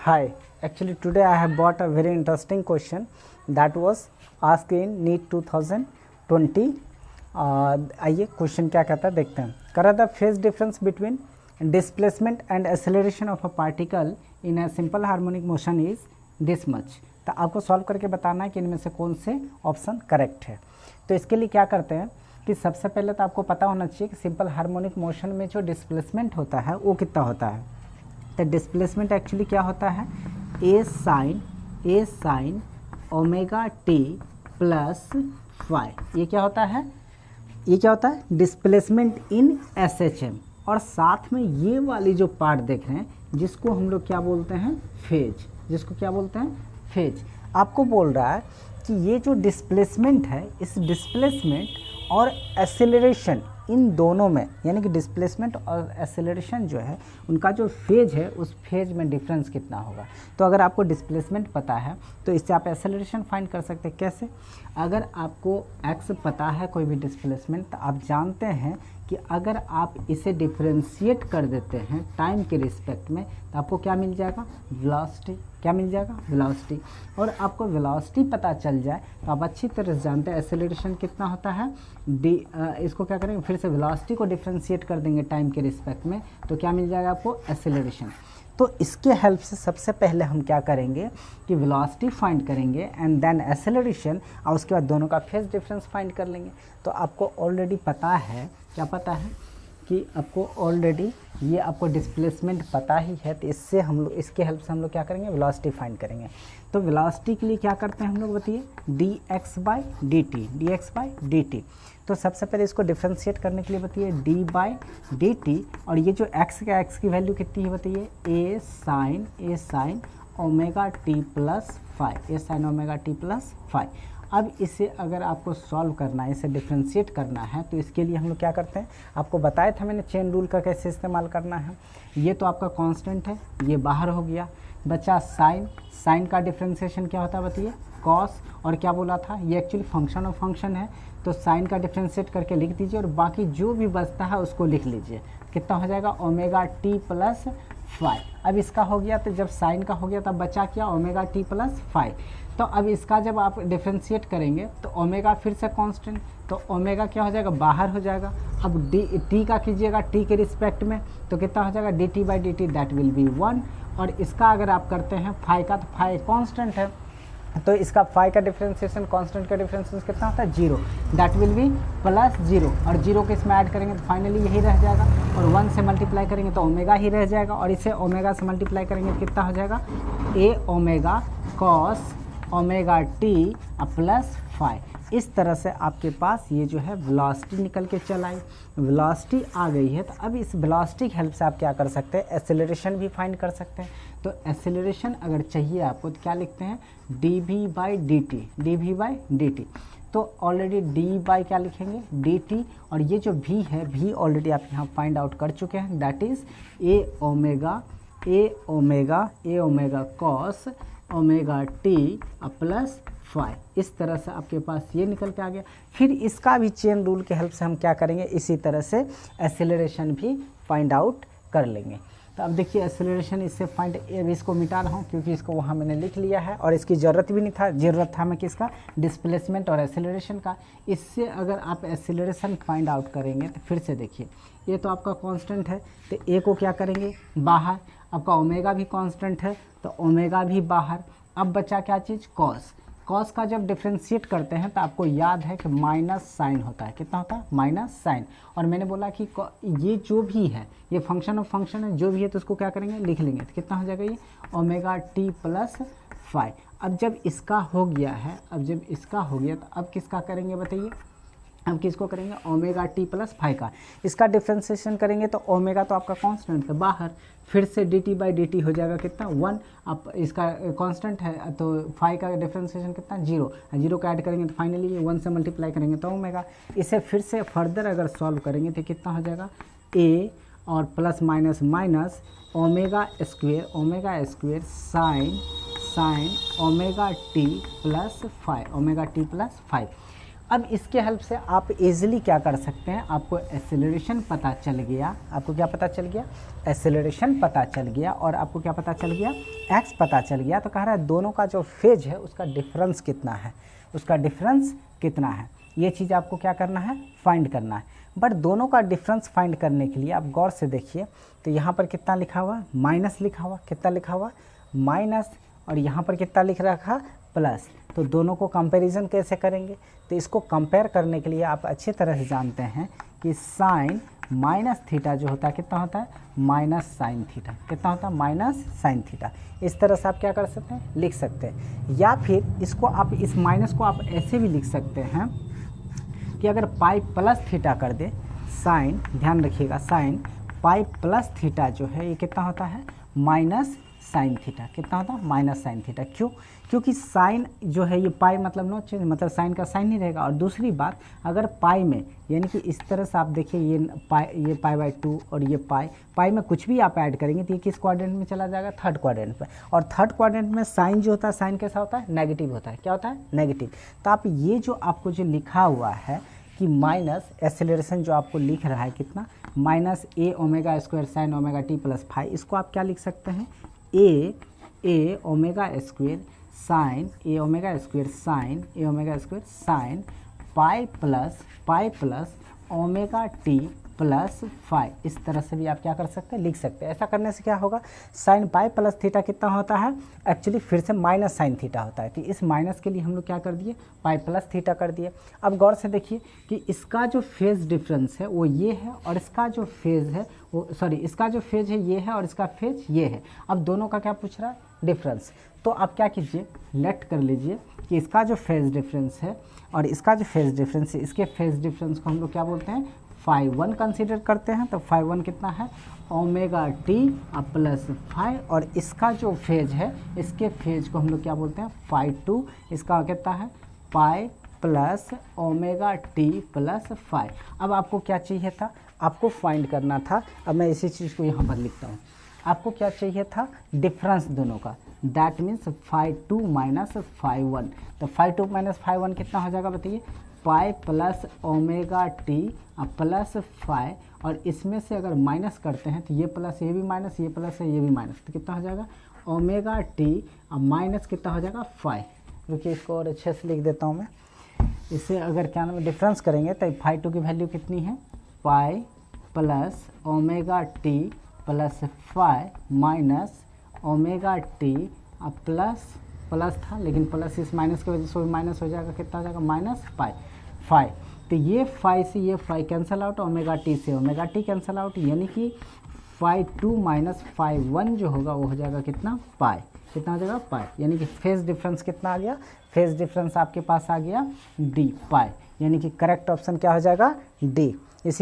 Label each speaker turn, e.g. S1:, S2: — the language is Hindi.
S1: Hi, actually today I have brought a very interesting question that was asked in NEET 2020. आइए क्वेश्चन क्या कहता है देखते हैं. करा the phase difference between displacement and acceleration of a particle in a simple harmonic motion is this much. तो आपको सॉल्व करके बताना है कि इनमें से कौन से ऑप्शन करेक्ट है. तो इसके लिए क्या करते हैं कि सबसे पहले तो आपको पता होना चाहिए कि सिंपल हार्मोनिक मोशन में जो डिस्प्लेसमेंट होता है वो कितना होता है. तो डिस्प्लेसमेंट एक्चुअली क्या होता है, A sine omega T plus phi. ये क्या होता है, ये क्या होता है displacement in S H M. और साथ में ये वाली जो पार्ट देख रहे हैं जिसको हम लोग क्या बोलते हैं फेज, जिसको क्या बोलते हैं फेज. आपको बोल रहा है कि ये जो डिस्प्लेसमेंट है इस डिस्प्लेसमेंट और एक्सेलरेशन इन दोनों में, यानी कि डिस्प्लेसमेंट और एक्सेलरेशन जो है उनका जो फेज है उस फेज में डिफरेंस कितना होगा. तो अगर आपको डिस्प्लेसमेंट पता है तो इससे आप एक्सेलरेशन फाइंड कर सकते हैं. कैसे, अगर आपको एक्स पता है कोई भी डिस्प्लेसमेंट तो आप जानते हैं कि अगर आप इसे डिफ्रेंशिएट कर देते हैं टाइम के रिस्पेक्ट में तो आपको क्या मिल जाएगा वेलोसिटी. क्या मिल जाएगा वेलोसिटी. और आपको वेलोसिटी पता चल जाए तो आप अच्छी तरह से जानते हैं एक्सेलरेशन कितना होता है डी. इसको क्या करेंगे फिर से वेलोसिटी को डिफ्रेंशिएट कर देंगे टाइम के रिस्पेक्ट में तो क्या मिल जाएगा आपको एक्सेलरेशन. तो इसके हेल्प से सबसे पहले हम क्या करेंगे कि वेलोसिटी फाइंड करेंगे एंड देन एक्सेलरेशन और उसके बाद दोनों का फेज डिफरेंस फाइंड कर लेंगे. तो आपको ऑलरेडी पता है, क्या पता है कि आपको ऑलरेडी ये आपको डिस्प्लेसमेंट पता ही है. तो इससे हम लोग इसके हेल्प से हम लोग क्या करेंगे वेलोसिटी फाइंड करेंगे. तो वेलोसिटी के लिए क्या करते हैं हम लोग बताइए D x by D T. तो सबसे पहले इसको डिफ्रेंशिएट करने के लिए बताइए डी बाई डी टी. और ये जो एक्स की वैल्यू कितनी है बताइए A sine omega T plus five, A sine omega T plus five. अब इसे अगर आपको सॉल्व करना है, इसे डिफ्रेंशिएट करना है तो इसके लिए हम लोग क्या करते हैं, आपको बताया था मैंने चेन रूल का कैसे इस्तेमाल करना है. ये तो आपका कांस्टेंट है, ये बाहर हो गया, बचा साइन का डिफ्रेंशिएशन क्या होता है बताइए कॉस. और क्या बोला था ये एक्चुअली फंक्शन ऑफ फंक्शन है तो साइन का डिफ्रेंशिएट करके लिख दीजिए और बाकी जो भी बचता है उसको लिख लीजिए. कितना हो जाएगा ओमेगा टी प्लस फाइव. अब इसका हो गया तो जब साइन का हो गया तब बचा क्या ओमेगा टी प्लस फाइव. तो अब इसका जब आप डिफ्रेंशिएट करेंगे तो ओमेगा फिर से कांस्टेंट तो ओमेगा क्या हो जाएगा बाहर हो जाएगा. अब टी का कीजिएगा टी के रिस्पेक्ट में तो कितना हो जाएगा D T by D T that will be 1. और इसका अगर आप करते हैं फाइव का तो फाइव कांस्टेंट है तो इसका फाइव का डिफ्रेंशिएशन कांस्टेंट का डिफ्रेंशिएशन कितना होता है 0. दैट विल बी प्लस 0 और 0 को इसमें ऐड करेंगे तो फाइनली यही रह जाएगा. और 1 से मल्टीप्लाई करेंगे तो ओमेगा ही रह जाएगा और इसे ओमेगा से मल्टीप्लाई करेंगे तो कितना हो जाएगा A omega cos omega T plus five. इस तरह से आपके पास ये जो है वेलोसिटी निकल के चल आई. वेलोसिटी आ गई है तो अब इस वेलोसिटी की हेल्प से आप क्या कर सकते हैं एक्सेलरेशन भी फाइंड कर सकते हैं. तो एक्सेलरेशन अगर चाहिए आपको तो क्या लिखते हैं D V by D T. तो ऑलरेडी डी बाई क्या लिखेंगे डी टी. और ये जो भी है भी ऑलरेडी आप यहाँ फाइंड आउट कर चुके हैं that is a omega cos omega T plus five. इस तरह से आपके पास ये निकल के आ गया. फिर इसका भी चेन रूल के हेल्प से हम क्या करेंगे इसी तरह से एक्सेलरेशन भी फाइंड आउट कर लेंगे. तो अब देखिए एक्सेलरेशन इससे फाइंड, अब इसको मिटा रहा हूँ क्योंकि इसको वहाँ मैंने लिख लिया है और इसकी ज़रूरत भी नहीं था. ज़रूरत था मैं किसका डिस्प्लेसमेंट और एक्सेलरेशन का. इससे अगर आप एक्सेलरेशन फाइंड आउट करेंगे तो फिर से देखिए ये तो आपका कांस्टेंट है तो ए को क्या करेंगे बाहर. आपका ओमेगा भी कांस्टेंट है तो ओमेगा भी बाहर. अब बचा क्या चीज़ कॉस का जब डिफ्रेंशिएट करते हैं तो आपको याद है कि माइनस साइन होता है. कितना होता है माइनस साइन. और मैंने बोला कि ये जो भी है ये फंक्शन ऑफ फंक्शन है जो भी है तो उसको क्या करेंगे लिख लेंगे तो कितना हो जाएगा ये ओमेगा टी प्लस फाइव. अब जब इसका हो गया है, अब जब इसका हो गया तो अब किसका करेंगे बताइए, अब किसको करेंगे ओमेगा टी प्लस फाइव का. इसका डिफ्रेंशिएशन करेंगे तो ओमेगा तो आपका कांस्टेंट है बाहर, फिर से D T by D T हो जाएगा कितना 1. अब इसका कांस्टेंट है तो फाइव का डिफ्रेंशिएशन कितना 0. 0 का ऐड करेंगे तो फाइनली 1 से मल्टीप्लाई करेंगे तो ओमेगा. इसे फिर से फर्दर अगर सॉल्व करेंगे तो कितना हो जाएगा ए और plus minus minus omega square sine omega T plus five. अब इसके हेल्प से आप इजीली क्या कर सकते हैं, आपको एक्सेलरेशन पता चल गया, आपको क्या पता चल गया, एक्सेलरेशन पता चल गया, और आपको क्या पता चल गया, एक्स पता चल गया। तो कह रहा है दोनों का जो फेज है उसका डिफरेंस कितना है, उसका डिफरेंस कितना है, ये चीज़ आपको क्या करना है, फाइंड करना है। बट दोनों का डिफरेंस फाइंड करने के लिए आप गौर से देखिए, तो यहाँ पर कितना लिखा हुआ, माइनस लिखा हुआ, कितना लिखा हुआ, माइनस, और यहाँ पर कितना लिख रखा, प्लस। तो दोनों को कंपैरिजन कैसे करेंगे, तो इसको कंपेयर करने के लिए आप अच्छी तरह से जानते हैं कि साइन माइनस थीटा जो होता है कितना होता है, माइनस साइन थीटा, कितना होता है, माइनस साइन थीटा। इस तरह से आप क्या कर सकते हैं, लिख सकते हैं। या फिर इसको आप, इस माइनस को आप ऐसे भी लिख सकते हैं कि अगर पाई प्लस थीटा कर दे, साइन, ध्यान रखिएगा, साइन पाई प्लस थीटा जो है ये कितना होता है, माइनस साइन थीटा, कितना होता है, माइनस साइन थीटा। क्यों, क्योंकि साइन जो है ये पाई मतलब नो चेंज, मतलब साइन का साइन नहीं रहेगा। और दूसरी बात, अगर पाई में, यानी कि इस तरह से आप देखिए, ये पाई बाई 2 और ये पाई में कुछ भी आप ऐड करेंगे तो ये किस क्वाड्रेंट में चला जाएगा, थर्ड क्वाड्रेंट पे। और थर्ड क्वाड्रेंट में साइन जो होता है, साइन कैसा होता है, नेगेटिव होता है, क्या होता है, नेगेटिव। तो आप ये जो आपको जो लिखा हुआ है कि माइनस एक्सेलरेशन जो आपको लिख रहा है कितना, minus A omega square sine omega T plus five, इसको आप क्या लिख सकते हैं, A omega square sine, A omega square sine, A omega square sine pi plus omega T plus five. इस तरह से भी आप क्या कर सकते हैं, लिख सकते हैं। ऐसा करने से क्या होगा, साइन पाई प्लस थीटा कितना होता है, एक्चुअली फिर से माइनस साइन थीटा होता है। तो इस माइनस के लिए हम लोग क्या कर दिए, पाई प्लस थीटा कर दिए। अब गौर से देखिए कि इसका जो फेज डिफरेंस है वो ये है, और इसका जो फेज है वो, सॉरी, इसका जो फेज है ये है और इसका फेज ये है। अब दोनों का क्या पूछ रहा है, डिफरेंस। तो आप क्या कीजिए, लेट कर लीजिए कि इसका जो फेज डिफरेंस है और इसका जो फेज डिफरेंस है, इसके फेज डिफरेंस को हम लोग क्या बोलते हैं, फाई 1 कंसीडर करते हैं। तो फाई 1 कितना है, ओमेगा टी प्लस फाइव, और इसका जो फेज है, इसके फेज को हम लोग क्या बोलते हैं, फाई 2, इसका कितना है, पाई plus omega T plus five. अब आपको क्या चाहिए था, आपको फाइंड करना था। अब मैं इसी चीज़ को यहाँ पर लिखता हूँ, आपको क्या चाहिए था, डिफरेंस दोनों का, that means phi 2 minus phi 1। तो फाई 2 माइनस फाई 1 कितना हो जाएगा बताइए, पाई plus omega T plus five, और इसमें से अगर माइनस करते हैं तो ये प्लस ये भी माइनस, ये प्लस है ये भी माइनस, तो कितना हो जाएगा, ओमेगा टी माइनस कितना हो जाएगा, फाइव। रुकिए इसको और अच्छे से लिख देता हूँ मैं। इसे अगर क्या नाम डिफरेंस करेंगे तो फाई 2 की वैल्यू कितनी है, पाई plus omega T plus five minus omega T plus था, लेकिन प्लस इस माइनस की वजह से भी माइनस हो जाएगा, कितना हो जाएगा, माइनस फाइव। तो ये फाइव से ये five cancel out, omega T से ओमेगा टी कैंसिल आउट, यानी कि फाई 2 माइनस फाई 1 जो होगा वो हो जाएगा कितना, पाई, कितना हो जाएगा, पाई। यानी कि फेज डिफरेंस कितना आ गया, फेज डिफरेंस आपके पास आ गया डी, पाई। यानी कि करेक्ट ऑप्शन क्या हो जाएगा, डी।